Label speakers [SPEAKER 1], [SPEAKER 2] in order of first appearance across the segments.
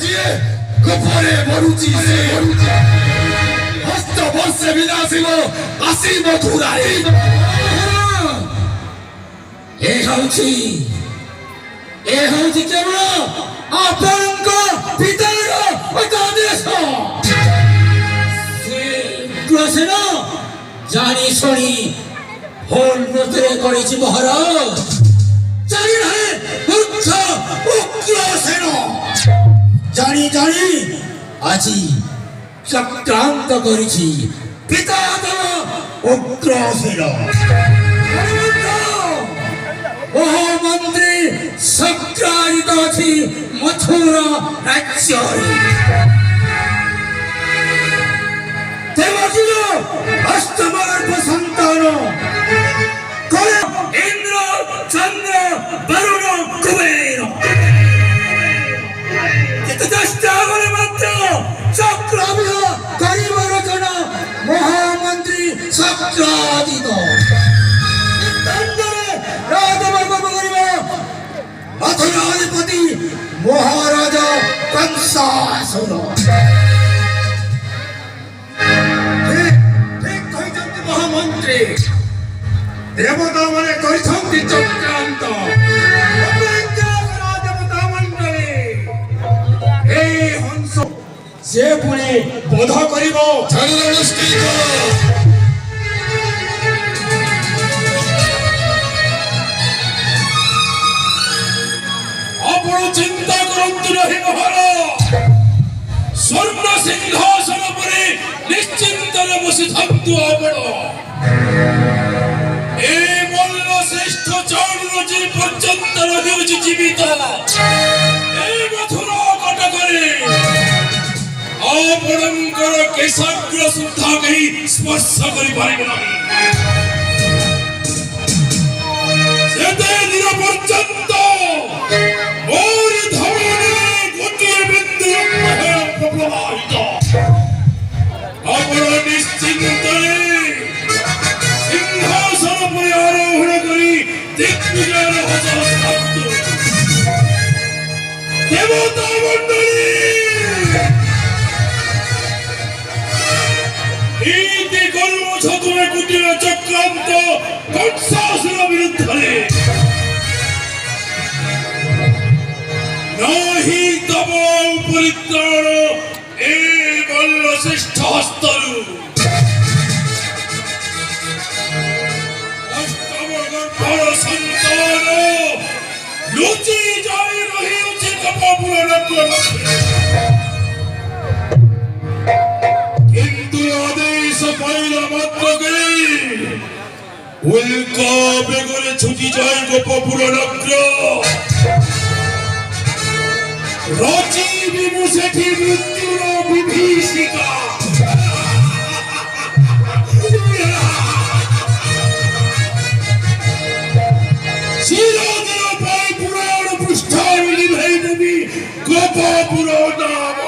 [SPEAKER 1] দিয়ে গোপরে মরুচি হস্ত বর্ষে বিনাশিব আসি মথুরায় ଏ ହେଉଛି କେବଳ ଆପଣଙ୍କ ପିତାର ଏକ ଆଦେଶ। ଶ୍ରୀକୃଷ୍ଣ ଜାଣି ଶୁଣି ଭୁଲ ମୃତ୍ୟୁରେ କରିଛି ମହାରାଜ। ଜାଣି ନାହିଁ ମୂର୍ଖ ଉଗ୍ରସେନ ଜାଣି ଜାଣି ଆଜି ଚକ୍ରାନ୍ତ କରିଛି ପିତା ଉଗ୍ରସେନ। মহামন্ত্রী সক্রায়িত আছে মথুরা রাজ্যরে। দেবজির অষ্টমগর্ভ সন্তান কলে ইন্দ্র চন্দ্র বরুণ কুবের কিন্তু চেষ্টা করে মাত্র চক্রান্ত করিবার জন্য মহামন্ত্রী সক্রায়িত মথুরাধিপতি মহারাজা কংসাসুর। ঠিক କହିଛନ୍ତି ମହାମନ୍ତ୍ରୀ। ଦେବତା ମାନେ କରିଛନ୍ତି ଚକ୍ରାନ୍ତ। ଦେବତା ମଣ୍ଡଳୀ ଏଇ ହଂସ ସେ ପୁଣି ବଧ କରିବ। চিন্তা করন্তু রহি মহারাজ। স্বর্ণ সিংহাসন উপরে নিশ্চিন্ତରେ বসিথান্তু ଆପଣ। এই মল্ল শ্রেষ্ঠ চৌর্যী পর্যন্ত রহিউছি জীবিত এই মথুরা কଟকରେ। ଆପଣଙ୍କର କେଶାଗ୍ର ସୁଦ୍ଧା କେହି ସ୍ପର୍ଶ କରିପାରିବ ନାହିଁ। ସେତେ ଦିନ ପର୍ଯ୍ୟନ୍ତ ମୋର ଧମନୀରେ ଗୋଟିଏ ବିନ୍ଦୁ ପ୍ରବାହିତ। ଆପଣ ନିଶ୍ଚିନ୍ତରେ ସିଂହାସନ ଉପରେ ଆରୋହଣ କରି ଦିଗ୍ବିଜୟର ହସ ହସାନ୍ତୁ। ଦେବତା ମଣ୍ଡଳୀ ନୀତି କରୁଛ ତୁମେ କୁଟିଳ ଚକ୍ରାନ୍ତ କଂସାସୁର ବିରୁଦ୍ଧରେ। ନାହିଁ ତବ ପରିତ୍ରାଣ ଏ ମଲ୍ଲ ଶ୍ରେଷ୍ଠ ହସ୍ତରୁ। ଅଷ୍ଟମ ଗର୍ଭର ସନ୍ତାନ ଲୁଚି ଯାଇ ରହିଅଛି କପପୁର କିନ୍ତୁ ଆଦେଶ ପାଇଲା ମାତ୍ରକେ ଉଲ୍କା ବେଗରେ ଛୁଟି ଯାଏ ଗୋପପୁର ନଗ୍ର। রচিবি মুসেঠি মৃত্যুর বিভীষিকা। চিরদিন পাই পুরাণ পৃষ্ঠায় লিভাই দেবী গোপপুর নাম।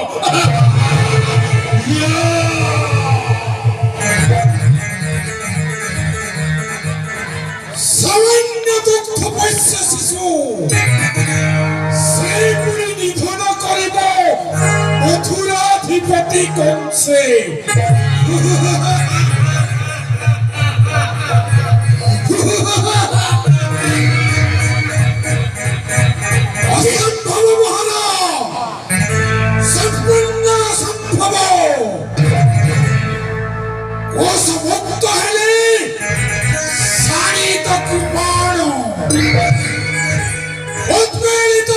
[SPEAKER 1] সামান্য দুঃখ পৈশ্য শিশু সেইগুলি নিধন করিব মথুরাধিপতি কংসে। অসম্ভব মহারাজ, সম্পূর্ণ অসম্ভব। কোষমুক্ত হেলে শাড়িত কৃপণ উদ্বেলিত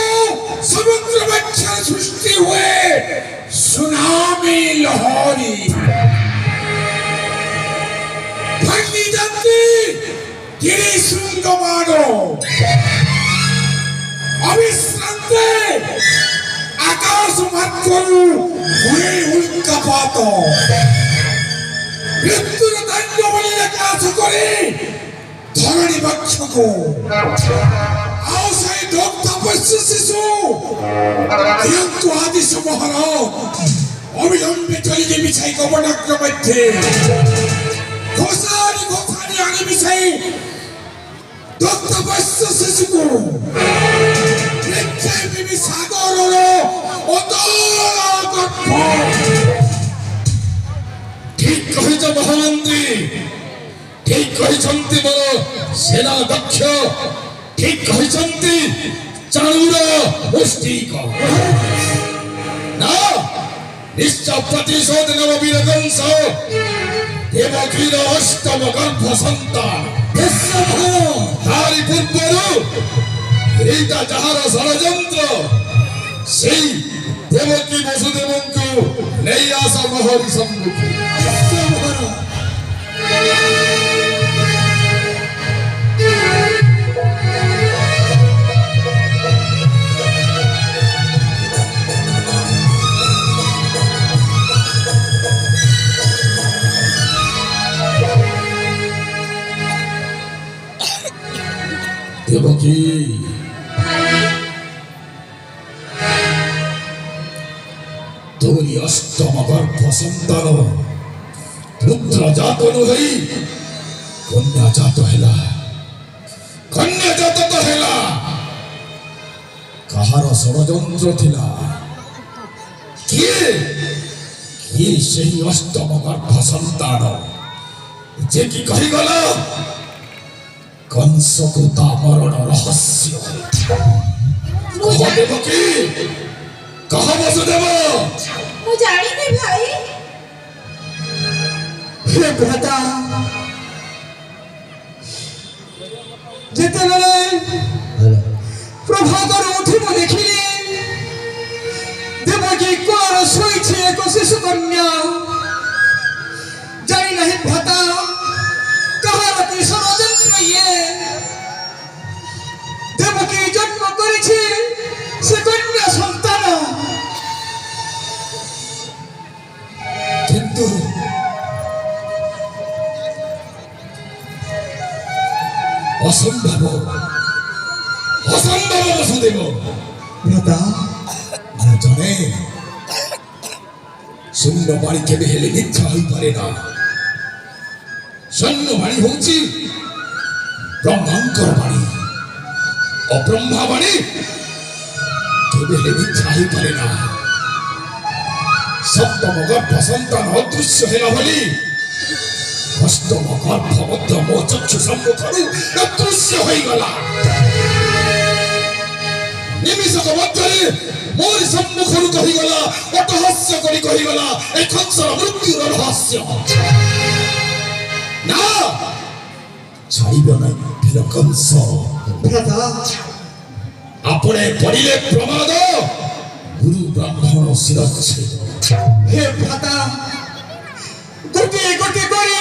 [SPEAKER 1] সমুদ্র বাচ্চার সৃষ্টি হয়ে সুনামি লহরী ভাঙি যাচ্ছে গিরি শৃঙ্গমান অবিশ্রান্তে আকাশ মাত্রু হয়ে উল্কাপাত মৃত্যুর তাণ্ডবলী কাজ করে ধরণী বক্ষকু ଆଉ ସେଇ ଦଗ୍ଧପୋଷ୍ୟ ଶିଶୁ ଦିଅନ୍ତୁ ଆଦେଶ ମହାରାଜ। ଅବିଳମ୍ବେ ଚଳିଲେ ମିଶାଇ କବଡାଗ୍ର ମଧ୍ୟରେ ଘୋଷାଣି ଆଣି ମିଶାଇ ଦଗ୍ଧପୋଷ୍ୟ ଶିଶୁକୁ ସାଗରର କହିଛନ୍ତି ମୋର ସେନା ଦକ୍ଷ, ଠିକ କହିଛନ୍ତି ଚାଣୁର ମୁଷ୍ଟିକ। ନା ନିଶ୍ଚୟ ପ୍ରତିଶୋଧ ନେବ ବୀରକଂସ, ଦେବକୀର ଅଷ୍ଟମ ଗର୍ଭ ସନ୍ତାନ। ତାରି ପୂର୍ବରୁ ଏଇଟା ଯାହାର ଷଡ଼ଯନ୍ତ୍ର, ସେଇ ଦେବକୀ ବସୁଦେବଙ୍କୁ ନେଇ ଆସ ମହରି ସମ୍ମୁଖେ। দেবকী তোরি অষ্টম গর্ভ সন্তান পুত্র জাত নহি কন্যা জাত হেলা। কন্যা জাত তো হেলা, কাহার ষড়যন্ত্র থিলা? কিଏ କିଏ ସେହି ଅଷ୍ଟମ ଗର୍ଭ ସନ୍ତାନ ଯେ କି କହିଗଲା कंसको ता मरण रहस्य? कह देवकी, कह वसुदेव।
[SPEAKER 2] ମୁଁ ଜାଣିନି ଭାଇ।
[SPEAKER 3] हे भ्राता, ଯେତେବେଳେ ପ୍ରଭାତରୁ ଉଠି ମୁଁ ଦେଖିଲି ଦେବକୀ କୋଳରେ ଶୋଇଛି ଏକ ଶିଶୁ କନ୍ୟା, ଜାଣି ନାହିଁ ଭ୍ରାତା କାହାର କି ଷଡ଼ଯନ୍ତ୍ର ଇଏ। ଦେବକୀ ଜନ୍ମ କରିଛି ସେ କନ୍ୟା ସନ୍ତାନ,
[SPEAKER 1] କିନ୍ତୁ ଅସମ୍ଭବ ଅସମ୍ଭବ ବସୁଦେବ।
[SPEAKER 3] ଭ୍ରାତା
[SPEAKER 1] ମୁଁ ଜାଣେ ଶୂନ୍ୟ ବାଣୀ କେବେ ହେଲେ ମିଥ୍ୟା ହୋଇପାରେ ନା। ଶୂନ୍ୟ ବାଣୀ ହଉଛି ବ୍ରହ୍ମାଙ୍କର ବାଣୀ, ଅବ୍ରହ୍ମା ବାଣୀ କେବେ ହେଲେ ମିଥ୍ୟା ହୋଇପାରେ ନା। ସପ୍ତମ ଗର୍ଭ ସନ୍ତାନ ଅଦୃଶ୍ୟ ହେଲା ଭଳି ଅଷ୍ଟମ ଗର୍ଭ ମଧ୍ୟ ମୋ ଚକ୍ଷୁ ସମ୍ମୁଖରୁ ଅଦୃଶ୍ୟ ହୋଇଗଲା। ନିମିଷକ ମଧ୍ୟରେ ମୋରି ସମ୍ମୁଖରୁ କହିଗଲା, ଅଟହାସ୍ୟ କରି କହିଗଲା ଏ କଂସର ମୃତ୍ୟୁର ରହସ୍ୟ। ନା ଛାଡ଼ିବ ନାହିଁ ବୀର କଂସ।
[SPEAKER 3] ଭ୍ରାତା
[SPEAKER 1] ଆପଣେ ପଡ଼ିଲେ ପ୍ରମାଦ, ଗୁରୁ ବ୍ରାହ୍ମଣ ଶିରଚ୍ଛେଦ।
[SPEAKER 3] हे भ्राता, गोटे गोटे करी